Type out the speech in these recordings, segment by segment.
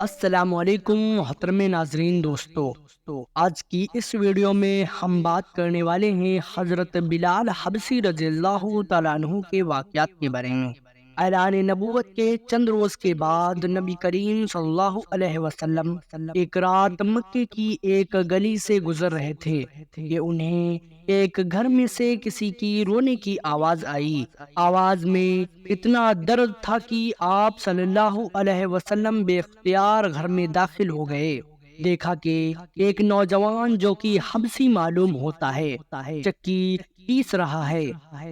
السلام علیکم محترم ناظرین دوستو، آج کی اس ویڈیو میں ہم بات کرنے والے ہیں حضرت بلال حبشی رضی اللہ تعالیٰ عنہ کے واقعات کے بارے میں۔ اعلان نبوت کے چند روز کے بعد نبی کریم صلی اللہ علیہ وسلم ایک رات مکے کی ایک گلی سے گزر رہے تھے کہ انہیں ایک گھر میں سے کسی کی رونے کی آواز آئی۔ آواز میں اتنا درد تھا کہ آپ صلی اللہ علیہ وسلم بے اختیار گھر میں داخل ہو گئے۔ دیکھا کہ ایک نوجوان جو کہ حبشی معلوم ہوتا ہے چکی پیس رہا ہے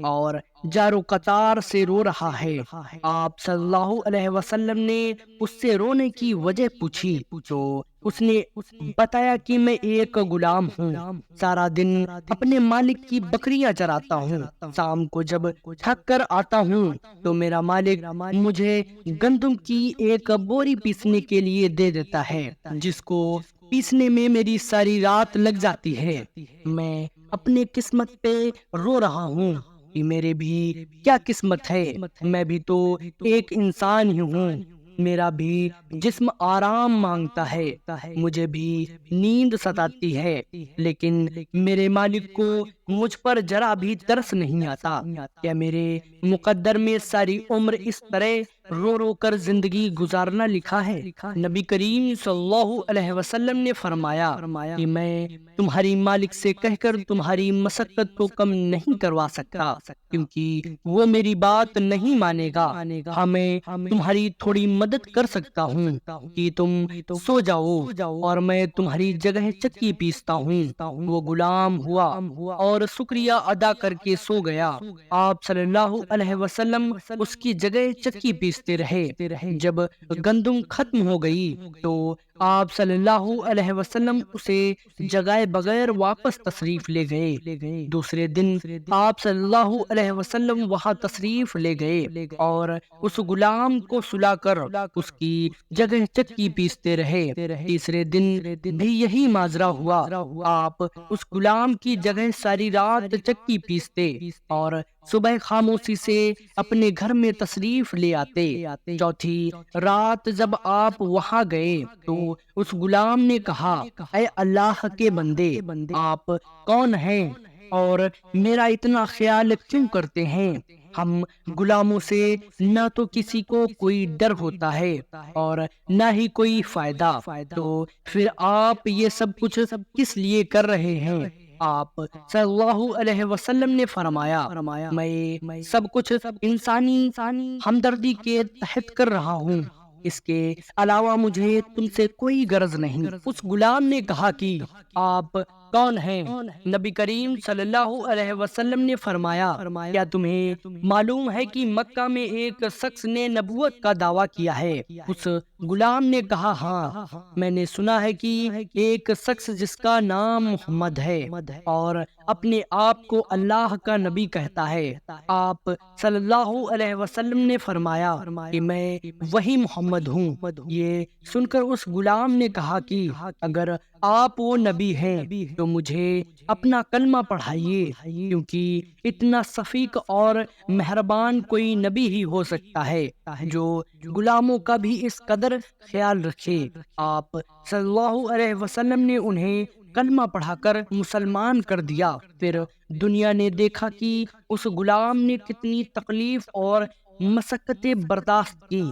اور جارو قطار سے رو رہا ہے۔ آپ صلی اللہ علیہ وسلم نے اس سے رونے کی وجہ پوچھی تو اس نے بتایا کہ میں ایک غلام ہوں، سارا دن اپنے مالک کی بکریاں چراتا ہوں، شام کو جب تھک کر آتا ہوں تو میرا مالک مجھے گندم کی ایک بوری پیسنے کے لیے دے دیتا ہے، جس کو پیسنے میں میری ساری رات لگ جاتی ہے۔ میں اپنے قسمت پہ رو رہا ہوں کہ میرے بھی کیا قسمت ہے، میں بھی تو ایک انسان ہی ہوں، میرا بھی جسم آرام مانگتا ہے، مجھے بھی نیند ستاتی ہے، لیکن میرے مالک کو مجھ پر ذرا بھی ترس نہیں آتا۔ کیا میرے مقدر میں ساری عمر اس طرح رو رو کر زندگی گزارنا لکھا ہے؟ نبی کریم صلی اللہ علیہ وسلم نے فرمایا کہ میں تمہاری مالک سے کہہ کر تمہاری مشقت کو کم نہیں کروا سکتا، کیونکہ وہ میری بات نہیں مانے گا۔ ہاں، میں تمہاری تھوڑی مدد کر سکتا ہوں کہ تم سو جاؤ اور میں تمہاری جگہ چکی پیستا ہوں۔ وہ غلام ہوا اور شکریہ ادا کر کے سو گیا۔ آپ صلی اللہ علیہ وسلم اس کی جگہ چکی پیستے رہے۔ جب گندم ختم ہو گئی تو آپ صلی اللہ علیہ وسلم اسے جگائے بغیر واپس تشریف لے گئے۔ دوسرے دن آپ صلی اللہ علیہ وسلم وہاں تشریف لے گئے اور اس غلام کو سلا کر اس کی جگہ چکی پیستے رہے۔ تیسرے دن بھی یہی ماجرا ہوا، آپ اس غلام کی جگہ ساری رات چکی پیستے اور صبح خاموشی سے اپنے گھر میں تشریف لے آتے۔ چوتھی رات جب آپ وہاں گئے تو اس غلام نے کہا، اے اللہ کے بندے، آپ کون ہیں اور میرا اتنا خیال کیوں کرتے ہیں؟ ہم غلاموں سے نہ تو کسی کو کوئی ڈر ہوتا ہے اور نہ ہی کوئی فائدہ، تو پھر آپ یہ سب کچھ کس لیے کر رہے ہیں؟ آپ صلی اللہ علیہ وسلم نے فرمایا، میں سب کچھ انسانی ہمدردی کے تحت کر رہا ہوں، اس کے علاوہ مجھے تم سے کوئی غرض نہیں۔ اس غلام نے کہا کہ آپ کون ہیں؟ نبی کریم صلی اللہ علیہ وسلم نے فرمایا، کیا تمہیں معلوم ہے کہ مکہ میں ایک شخص نے نبوت کا دعویٰ کیا ہے؟ اس غلام نے کہا، ہاں، میں نے سنا ہے کہ ایک شخص جس کا نام محمد ہے اور اپنے آپ کو اللہ کا نبی کہتا ہے۔ آپ صلی اللہ علیہ وسلم نے فرمایا کہ میں وہی محمد ہوں۔ یہ سن کر اس غلام نے کہا کہ اگر آپ وہ نبی ہیں تو مجھے اپنا کلمہ پڑھائیے، کیونکہ اتنا شفیق اور مہربان کوئی نبی ہی ہو سکتا ہے جو غلاموں کا بھی اس قدر خیال رکھے۔ آپ صلی اللہ علیہ وسلم نے انہیں کلمہ پڑھا کر مسلمان کر دیا۔ پھر دنیا نے دیکھا کہ اس غلام نے کتنی تکلیف اور مشقتیں برداشت کی،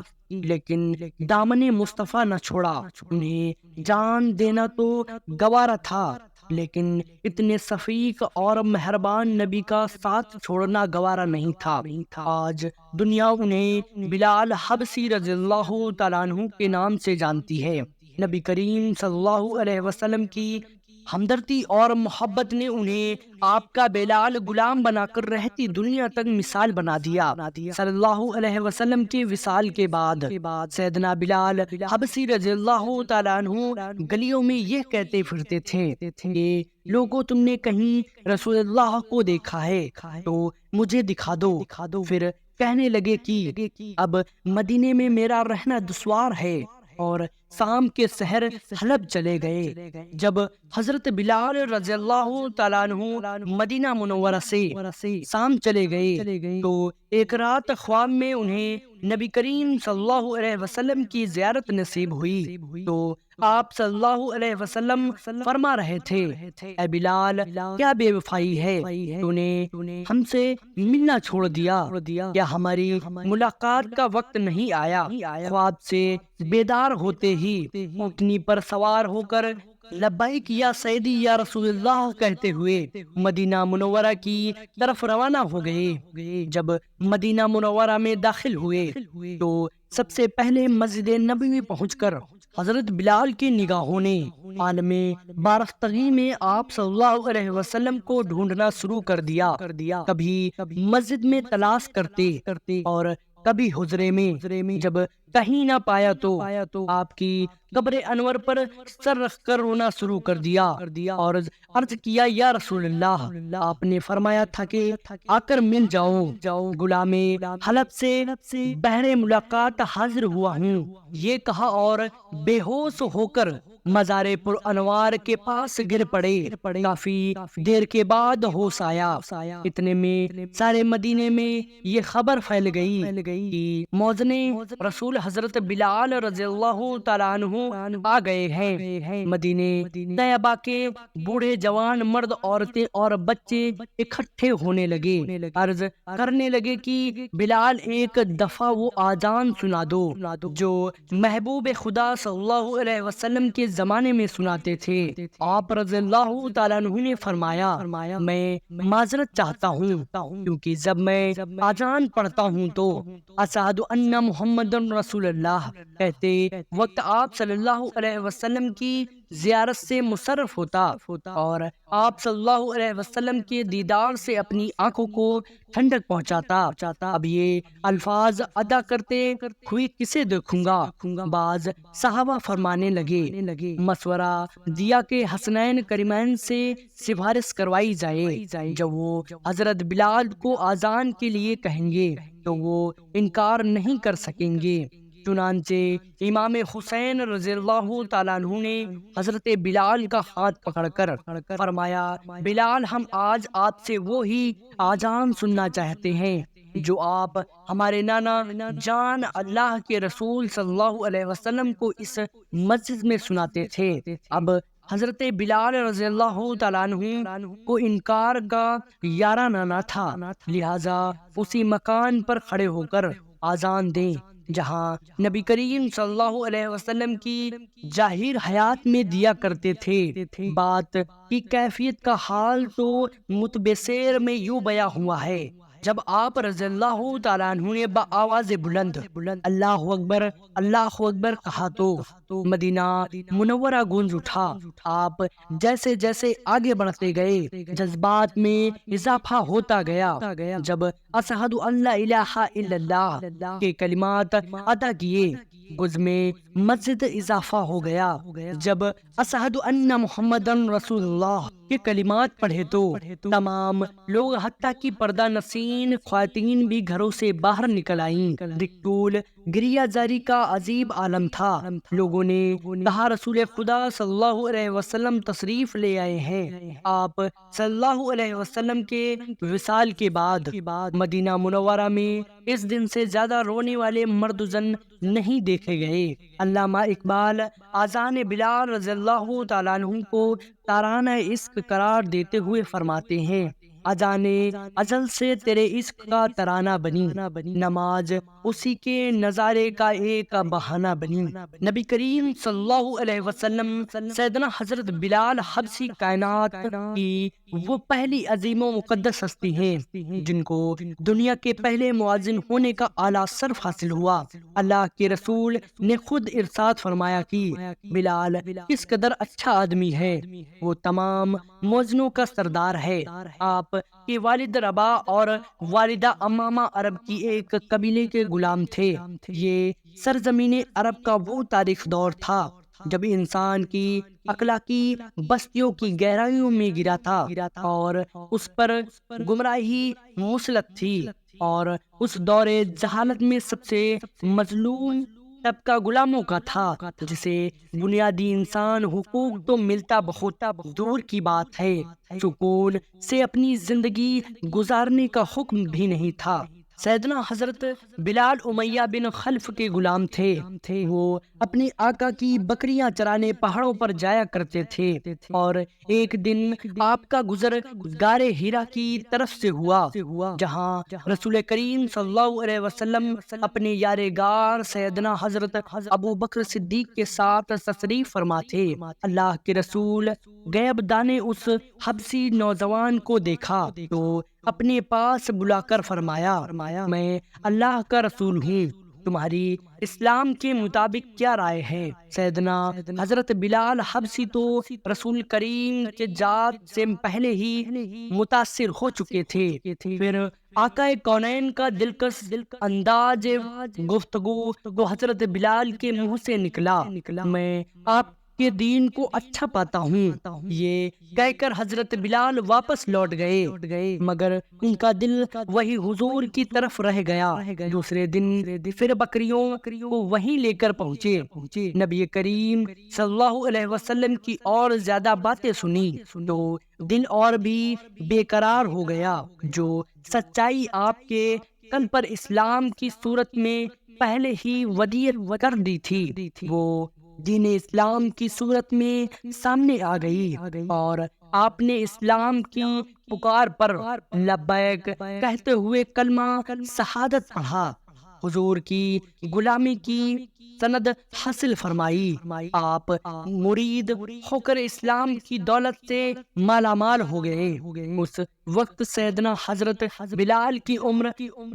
لیکن دامن مصطفیٰ نہ چھوڑا۔ انہیں جان دینا تو گوارا تھا، لیکن اتنے شفیق اور مہربان نبی کا ساتھ چھوڑنا گوارا نہیں تھا۔ آج دنیا انہیں بلال حبشی رضی اللہ تعالیٰ عنہ کے نام سے جانتی ہے۔ نبی کریم صلی اللہ علیہ وسلم کی ہمدردی اور محبت نے انہیں آپ کا بلال غلام بنا کر رہتی دنیا تک مثال بنا دیا۔ صلی اللہ علیہ وسلم کی وصال کے بعد سیدنا بلال حبشی رضی اللہ تعالیٰ عنہ گلیوں میں یہ کہتے پھرتے تھے کہ لوگوں، تم نے کہیں رسول اللہ کو دیکھا ہے تو مجھے دکھا دو۔ پھر کہنے لگے کہ اب مدینے میں میرا رہنا دشوار ہے اور شام کے شہر حلب چلے گئے۔ جب حضرت بلال رضی اللہ تعالیٰ عنہ مدینہ منورہ سے شام چلے گئے تو ایک رات خواب میں انہیں نبی کریم صلی اللہ علیہ وسلم کی زیارت نصیب ہوئی تو آپ صلی اللہ علیہ وسلم فرما رہے تھے، اے بلال، کیا بے وفائی ہے، تو نے ہم سے ملنا چھوڑ دیا، کیا ہماری ملاقات کا وقت نہیں آیا؟ خواب سے بیدار ہوتے ہی اونٹنی پر سوار ہو کر لبیک یا سیدی یا رسول اللہ کہتے ہوئے مدینہ منورہ کی طرف روانہ ہو گئے۔ جب مدینہ منورہ میں داخل ہوئے تو سب سے پہلے مسجد نبوی پہنچ کر حضرت بلال کی نگاہوں نے عالم بارفتگی میں آپ صلی اللہ علیہ وسلم کو ڈھونڈنا شروع کر دیا۔ کبھی مسجد میں تلاش کرتے اور کبھی حجرے میں، جب کہیں نہ پایا تو آپ کی قبر انور پر سر رکھ کر رونا شروع کر دیا اور عرض کیا، یا رسول اللہ، آپ نے فرمایا تھا کہ آ کر مل جاؤ، غلام حلب سے بہر ملاقات حاضر ہوا ہوں، یہ کہا اور بے ہوش ہو کر مزار پر انوار کے پاس گر پڑے۔ کافی دیر کے بعد ہوش آیا۔ اتنے میں سارے مدینے میں یہ خبر پھیل گئی کہ موذن رسول حضرت بلال رضی اللہ تعالیٰ عنہ آ گئے ہیں۔ مدینے طیبہ کے بوڑھے جوان، مرد، عورتیں اور بچے اکٹھے ہونے لگے، عرض کرنے لگے کہ بلال ایک دفعہ وہ آذان سنا دو جو محبوب خدا صلی اللہ علیہ وسلم کے زمانے میں سناتے تھے۔ آپ رضی اللہ تعالیٰ عنہ نے فرمایا، میں معذرت چاہتا ہوں کیونکہ جب میں آذان پڑھتا ہوں تو اشہد ان محمد رسول اللہ کہتے وقت آپ صلی اللہ علیہ وسلم کی زیارت سے مصرف ہوتا اور آپ صلی اللہ علیہ وسلم کے دیدار سے اپنی آنکھوں کو ٹھنڈک پہنچاتا۔ اب یہ الفاظ ادا کرتے ہوئے کسے دیکھوں گا؟ بعض صحابہ فرمانے لگے، مشورہ دیا کہ حسنین کریمین سے سفارش کروائی جائے، جب وہ حضرت بلال کو آذان کے لیے کہیں گے تو وہ انکار نہیں کر سکیں گے۔ چنانچہ امام حسین رضی اللہ تعالیٰ عنہ نے حضرت بلال کا ہاتھ پکڑ کر فرمایا، بلال، ہم آج آپ سے وہی آذان سننا چاہتے ہیں جو آپ ہمارے نانا جان اللہ کے رسول صلی اللہ علیہ وسلم کو اس مسجد میں سناتے تھے۔ اب حضرت بلال رضی اللہ تعالیٰ عنہ کو انکار کا یارانہ نہ تھا، لہذا اسی مکان پر کھڑے ہو کر آذان دیں جہاں نبی کریم صلی اللہ علیہ وسلم کی ظاہر حیات میں دیا کرتے تھے۔ بات کی کیفیت کا حال تو متبصر میں یوں بیان ہوا ہے، جب آپ رضی اللہ تعالیٰ عنہ نے بآواز بلند اللہ اکبر اللہ اکبر کہا تو مدینہ منورہ گونج اٹھا۔ آپ جیسے جیسے آگے بڑھتے گئے جذبات میں اضافہ ہوتا گیا۔ جب اشہد ان لا الہ الا اللہ کے کلمات ادا کیے، گز میں مسجد اضافہ ہو گیا۔ جب اشہد ان محمد رسول اللہ کے کلمات پڑھے تو تمام لوگ حتیٰ کی پردہ نشین خواتین بھی گھروں سے باہر نکل آئیں۔ دکتول گریہ زاری کا عجیب عالم تھا۔ لوگوں نے کہا، رسول خدا صلی اللہ علیہ وسلم تشریف لے آئے ہیں۔ آپ صلی اللہ علیہ وسلم کے وصال کے بعد مدینہ منورہ میں اس دن سے زیادہ رونے والے مرد و زن نہیں دیکھے گئے۔ علامہ اقبال آذان بلال رضی اللہ تعالیٰ عنہ کو تارانہ عشق قرار دیتے ہوئے فرماتے ہیں، اذان ازل سے تیرے عشق کا ترانہ بنی، نماز اسی کے نظارے کا ایک بہانہ بنی۔ نبی کریم صلی اللہ علیہ وسلم سیدنا حضرت بلال حبشی کائنات کی وہ پہلی عظیم و مقدس ہستی ہیں جن کو دنیا کے پہلے مؤذن ہونے کا اعلیٰ شرف حاصل ہوا۔ اللہ کے رسول نے خود ارشاد فرمایا کہ بلال کس قدر اچھا آدمی ہے، وہ تمام مؤذنوں کا سردار ہے۔ آپ کے والد ربا اور والدہ امامہ عرب کی ایک قبیلے کے غلام تھے۔ یہ سرزمین عرب کا وہ تاریخ دور تھا جب انسان کی اخلاقی بستیوں کی گہرائیوں میں گرا تھا اور اس پر گمراہی مسلط تھی، اور اس دور جہالت میں سب سے مظلوم طبقہ غلاموں کا تھا جسے بنیادی انسان حقوق تو ملتا بہت دور کی بات ہے، سکون سے اپنی زندگی گزارنے کا حکم بھی نہیں تھا۔ سیدنا حضرت بلال امیہ بن خلف کے غلام تھے۔ وہ اپنے آقا کی بکریاں چرانے پہاڑوں پر جایا کرتے تھے، اور ایک دن آپ کا گزر غار ہیرا کی طرف سے ہوا، جہاں رسول کریم صلی اللہ علیہ وسلم اپنے یار غار سیدنا حضرت ابو بکر صدیق کے ساتھ تشریف فرما تھے۔ اللہ کے رسول غیب دانے اس حبشی نوجوان کو دیکھا تو اپنے پاس بلا کر فرمایا، میں اللہ کا رسول ہوں، تمہاری اسلام کے مطابق کیا رائے ہے؟ سیدنا حضرت بلال حبشی تو رسول کریم کے ذات سے پہلے ہی متاثر ہو چکے تھے، پھر آقا کونین کا دلکش انداز گفتگو تو حضرت بلال کے منہ سے نکلا، میں آپ کے دین کو اچھا پاتا ہوں، یہ کہہ کر حضرت بلال واپس لوٹ گئے، مگر ان کا دل وہی حضور کی طرف رہ گیا۔ دوسرے دن پھر بکریوں کو وہیں لے کر پہنچے، نبی کریم صلی اللہ علیہ وسلم کی اور زیادہ باتیں سنی تو دل اور بھی بے قرار ہو گیا۔ جو سچائی آپ کے کل پر اسلام کی صورت میں پہلے ہی ودیعت کر دی تھی، وہ دین اسلام کی صورت میں سامنے آ گئی، اور آپ نے اسلام کی پکار پر لبیک کہتے ہوئے کلمہ شہادت پڑھا، حضور کی غلامی کی سند حاصل فرمائی، آپ مرید ہو کر اسلام کی دولت سے مالا مال ہو گئے۔ اس وقت سیدنا حضرت بلال کی عمر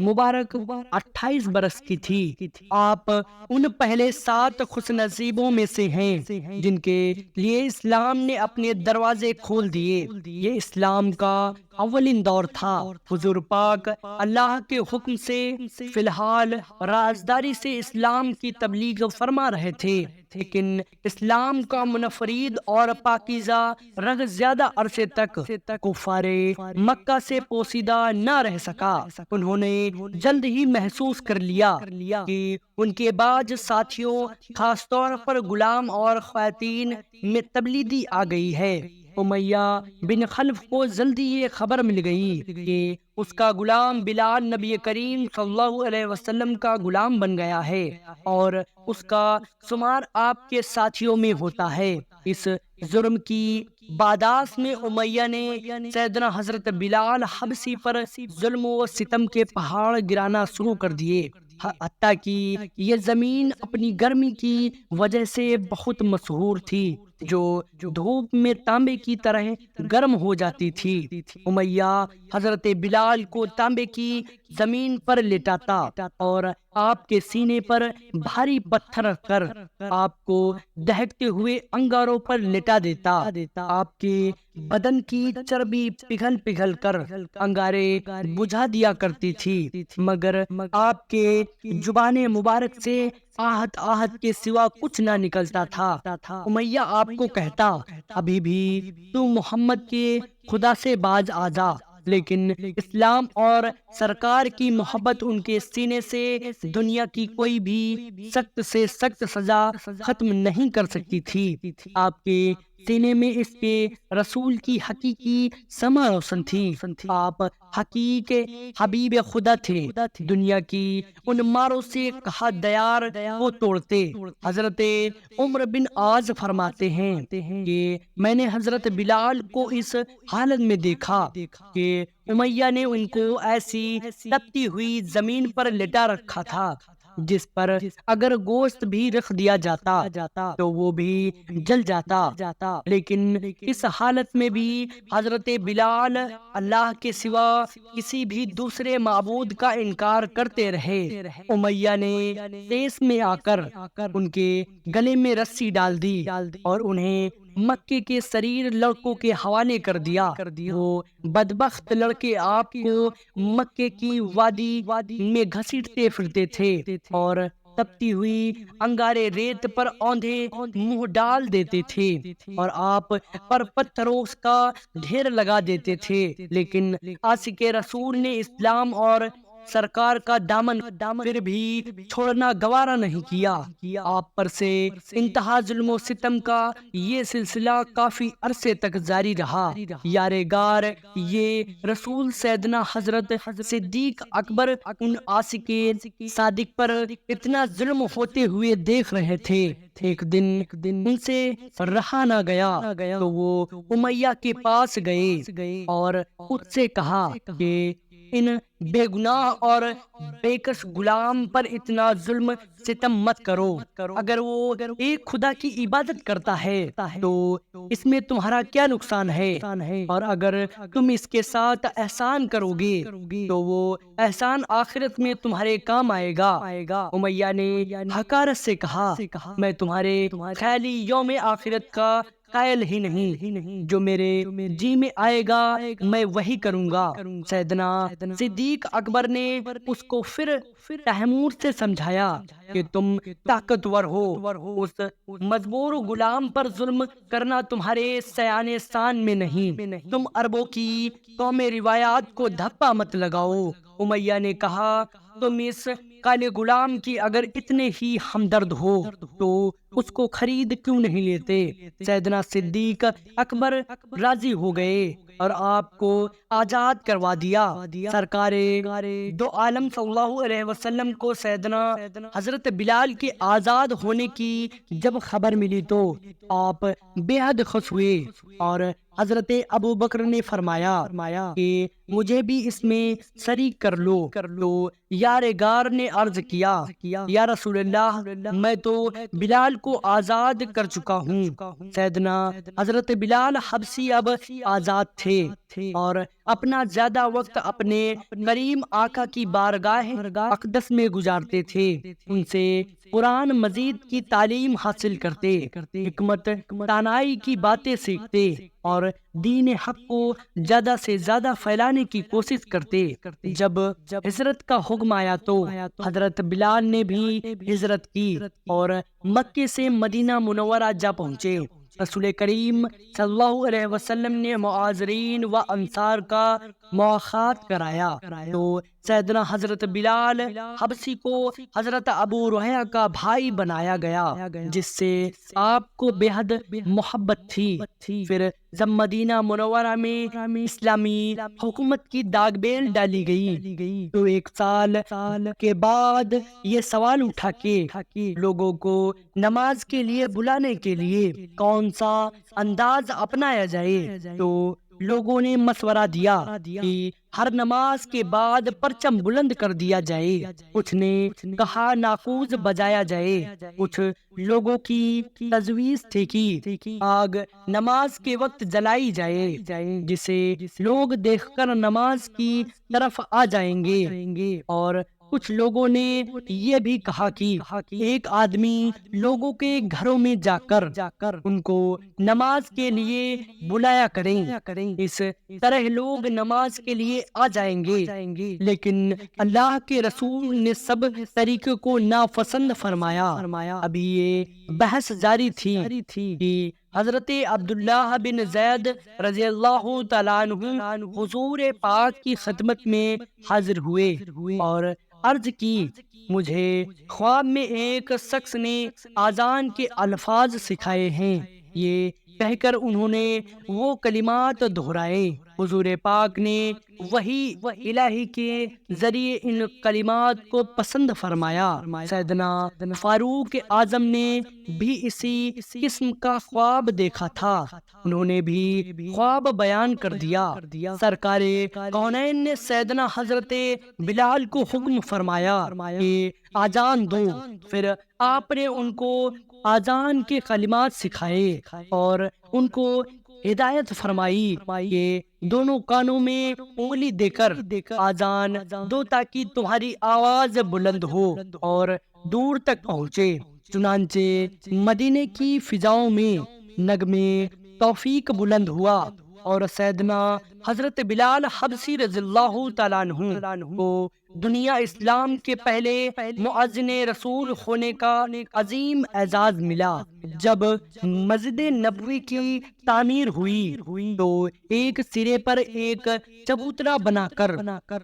مبارک 28 برس کی تھی۔ آپ ان پہلے 7 خوش نصیبوں میں سے ہیں جن کے لیے اسلام نے اپنے دروازے کھول دیے۔ یہ اسلام کا اولین دور تھا۔ حضور پاک اللہ کے حکم سے فی الحال رازداری سے اسلام کی تبلیغ فرما رہے تھے، لیکن اسلام کا منفرد اور پاکیزہ رنگ زیادہ عرصے تک کفار مکہ سے پوشیدہ نہ رہ سکا۔ انہوں نے جلد ہی محسوس کر لیا کہ ان کے بعض ساتھیوں، خاص طور پر غلام اور خواتین میں تبلیغی آ گئی ہے۔ امیہ بن خلف کو جلدی یہ خبر مل گئی کہ اس کا غلام بلال نبی کریم صلی اللہ علیہ وسلم کا غلام بن گیا ہے، اور اس کا شمار آپ کے ساتھیوں میں ہوتا ہے۔ اس جرم کی باداس میں امیہ نے سیدنا حضرت بلال حبشی پر ظلم و ستم کے پہاڑ گرانا شروع کر دیے، حتیٰ کہ یہ زمین اپنی گرمی کی وجہ سے بہت مشہور تھی، جو دھوپ میں تانبے کی طرح گرم ہو جاتی تھی۔ امیہ حضرت بلال کو تانبے کی زمین پر لٹاتا اور آپ کے سینے پر بھاری پتھر رکھ کر آپ کو دہکتے ہوئے انگاروں پر لٹا دیتا۔ آپ کے بدن کی چربی پگھل پگھل کر انگارے بجھا دیا کرتی تھی، مگر آپ کے زبان مبارک سے آہت آہت کے سوا کچھ نہ نکلتا تھا۔ امیہ آپ کو کہتا، ابھی بھی تو محمد کے خدا سے باز آ جا، لیکن اسلام اور سرکار کی محبت ان کے سینے سے دنیا کی کوئی بھی سخت سے سخت سزا ختم نہیں کر سکتی تھی۔ آپ کے سینے میں اس کے رسول کی حقیقی سما روشن تھی۔ آپ حقیق حبیب خدا تھے، دنیا کی ان ماروں سے کہا دیار کو توڑتے۔ حضرت عمر بن عاص فرماتے ہیں کہ میں نے حضرت بلال کو اس حالت میں دیکھا کہ امیہ نے ان کو ایسی تپتی ہوئی زمین پر لٹا رکھا تھا جس پر اگر گوشت بھی رکھ دیا جاتا تو وہ بھی جل جاتا، لیکن اس حالت میں بھی حضرت بلال اللہ کے سوا کسی بھی دوسرے معبود کا انکار کرتے رہے۔ امیہ نے تیس میں آ کر ان کے گلے میں رسی ڈال دی اور انہیں مکے کے شریر لڑکوں کے حوالے کر دیا۔ وہ بدبخت لڑکے آپ کو مکے کی وادی میں گھسیٹتے پھرتے تھے اور تپتی ہوئی انگارے ریت پر اوندھے منہ ڈال دیتے تھے اور آپ پر پتھروں کا ڈھیر لگا دیتے تھے، لیکن عاشق رسول نے اسلام اور سرکار کا دامن پھر بھی چھوڑنا گوارا نہیں کیا۔ آپ پر سے انتہا ظلم و ستم کا یہ سلسلہ کافی عرصے تک جاری رہا۔ یارگار یہ رسول سیدنا حضرت صدیق اکبر ان عاشق صادق پر اتنا ظلم ہوتے ہوئے دیکھ رہے تھے۔ ایک دن ان سے رہا نہ گیا تو وہ امیہ کے پاس گئے اور خود سے کہا کہ ان بے گناہ اور بے کس غلام پر اتنا ظلم ستم مت کرو۔ اگر وہ ایک خدا کی عبادت کرتا ہے تو اس میں تمہارا کیا نقصان ہے، اور اگر تم اس کے ساتھ احسان کرو گے تو وہ احسان آخرت میں تمہارے کام آئے گا۔ امیہ نے حقارت سے کہا، میں تمہارے خیالی یوم آخرت کا قائل ہی نہیں، جو میرے جی میں آئے گا میں وہی کروں گا۔ سیدنا صدیق اکبر نے اس کو پھر تحمور سے سمجھایا کہ تم طاقتور ہو، اس مجبور غلام پر ظلم کرنا تمہارے سیان سان میں نہیں، تم عربوں کی قومی روایات کو دھپا مت لگاؤ۔ امیہ نے کہا، تم اس کالے غلام کی اگر اتنے ہی ہمدرد ہو تو اس کو خرید کیوں نہیں لیتے؟ سیدنا صدیق اکبر راضی ہو گئے اور آپ کو آزاد کروا دیا۔ سرکار دو عالم صلی اللہ علیہ وسلم کو سیدنا حضرت بلال کے آزاد ہونے کی جب خبر ملی تو آپ بے حد خوش ہوئے، اور حضرت ابو بکر نے فرمایا کہ مجھے بھی اس میں شریک کر لو۔ تو یارگار نے عرض کیا، یا رسول اللہ، میں تو بلال کو آزاد کر چکا ہوں۔ سیدنا حضرت بلال حبشی اب آزاد تھے اور اپنا زیادہ وقت اپنے کریم آقا کی بارگاہ اقدس میں گزارتے تھے۔ ان سے قرآن مجید کی تعلیم حاصل کرتے، حکمت دانائی کی باتیں سیکھتے اور دین حق کو زیادہ سے زیادہ پھیلانے کی کوشش کرتے۔ جب ہجرت کا حکم آیا تو حضرت بلال نے بھی ہجرت کی اور مکے سے مدینہ منورہ جا پہنچے۔ رسول کریم صلی اللہ علیہ وسلم نے مہاجرین و انصار کا مواخات کرایا تو سیدنا حضرت بلال حبشی کو حضرت ابو روحیہ کا بھائی بنایا گیا، جس سے آپ کو بے حد محبت تھی۔ پھر جب مدینہ منورہ میں اسلامی حکومت کی داغ بیل ڈالی گئی تو ایک سال کے بعد یہ سوال اٹھا کہ لوگوں کو نماز کے لیے بلانے کے لیے کون سا انداز اپنایا جائے۔ تو لوگوں نے مشورہ دیا کہ ہر نماز کے بعد پرچم بلند کر دیا جائے، کچھ نے کہا ناقوس بجایا جائے، کچھ لوگوں کی تجویز تھی کہ آگ نماز کے وقت جلائی جائے جسے لوگ دیکھ کر نماز کی طرف آ جائیں گے، اور کچھ لوگوں نے یہ بھی کہا کہ ایک آدمی لوگوں کے گھروں میں جا کر ان کو نماز کے لیے بلایا کریں، اس طرح لوگ نماز کے لیے آ جائیں گے۔ لیکن اللہ کے رسول نے سب طریقے کو ناپسند فرمایا۔ ابھی یہ بحث جاری تھی کہ حضرت عبداللہ بن زید رضی اللہ تعالیٰ عنہ حضور پاک کی خدمت میں حاضر ہوئے اور عرض کی، مجھے خواب میں ایک شخص نے اذان کے الفاظ سکھائے ہیں۔ یہ کہہ کر انہوں نے وہ کلمات دہرائے۔ حضور پاک نے وحی الہی کے ذریعے ان کلمات کو پسند فرمایا۔ سیدنا فاروق اعظم نے بھی اسی قسم کا خواب دیکھا تھا، انہوں نے بھی خواب بیان کر دیا۔ سرکار کونین نے سیدنا حضرت بلال کو حکم فرمایا کہ اذان دو، پھر آپ نے ان کو اذان کے کلمات سکھائے اور ان کو ہدایت فرمائی کہ دونوں کانوں میں انگلی دے کر اذان دو تاکہ تمہاری آواز بلند ہو اور دور تک پہنچے۔ چنانچہ مدینے کی فضاؤں میں نغمے توفیق بلند ہوا اور سیدنا حضرت بلال حبشی رضی اللہ تعالیٰ عنہ کو دنیا اسلام کے پہلے مؤذن رسول ہونے کا عظیم اعزاز ملا۔ جب مسجد نبوی کی تعمیر ہوئی تو ایک سرے پر ایک چبوترا بنا کر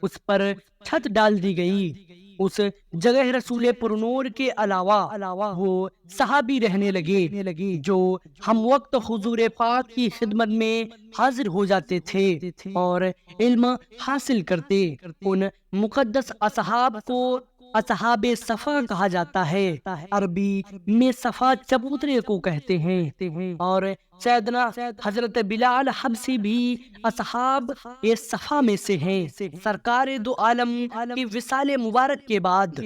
اس پر چھت ڈال دی گئی۔ اس جگہ رسول پرنور کے علاوہ وہ صحابی رہنے لگے جو ہم وقت حضور پاک کی خدمت میں حاضر ہو جاتے تھے اور علم حاصل کرتے۔ ان مقدس اصحاب کو اصحاب صفا کہا جاتا ہے۔ عربی میں صفا چبوترے کو کہتے ہیں، اور سیدنا حضرت بلال حبشی بھی اصحاب صفا میں سے ہیں۔ سرکار دو عالم کی وصال مبارک کے بعد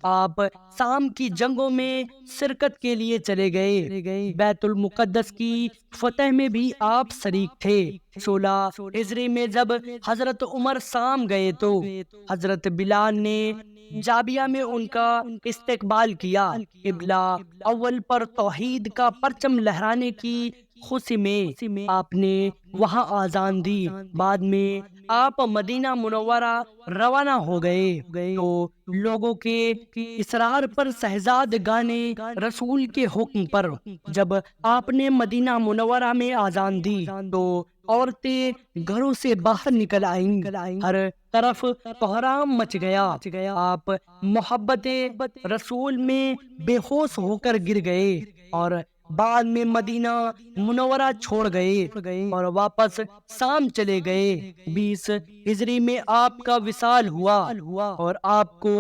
آپ شام کی جنگوں میں شرکت کے لیے چلے گئے۔ بیت المقدس کی فتح میں بھی آپ شریک تھے۔ 16 ہجری میں جب حضرت عمر شام گئے تو حضرت بلال نے جابیہ میں ان کا استقبال کیا۔ قبلہ اول پر توحید کا پرچم لہرانے کی خوشی میں آپ نے وہاں اذان دی۔ بعد میں آپ مدینہ منورہ روانہ ہو گئے تو لوگوں کے اصرار پر شہزادگانے رسول کے حکم پر جب آپ نے مدینہ منورہ میں اذان دی تو عورتیں گھروں سے باہر نکل آئیں۔ ہر طرف کوہرام مچ گیا۔ آپ محبت رسول میں بے ہوش ہو کر گر گئے اور بعد میں مدینہ منورہ چھوڑ گئے اور واپس شام چلے گئے۔ 20 ہجری میں آپ کا وصال ہوا اور آپ کو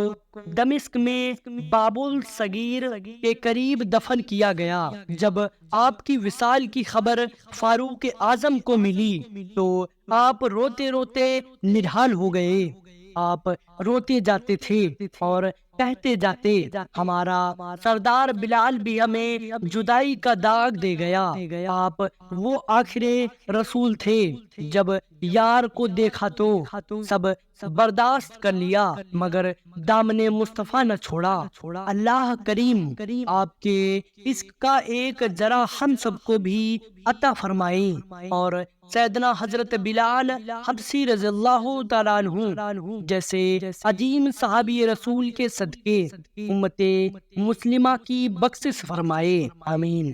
دمشق میں باب الصغیر کے قریب دفن کیا گیا۔ جب آپ کی وصال کی خبر فاروق اعظم کو ملی تو آپ روتے روتے نڈھال ہو گئے۔ آپ روتے جاتے تھے اور کہتے جاتے، ہمارا سردار بلال بھی ہمیں جدائی کا داغ دے گیا۔ آپ وہ آخر رسول تھے، جب یار کو دیکھا تو سب برداشت کر لیا مگر دامن مصطفیٰ نہ چھوڑا۔ اللہ کریم آپ کے عشق کا ایک ذرا ہم سب کو بھی عطا فرمائے اور سیدنا حضرت بلال حبشی رضی اللہ تعالیٰ عنہ جیسے عظیم صحابی رسول کے صدقے امت مسلمہ کی بخشش فرمائے، آمین۔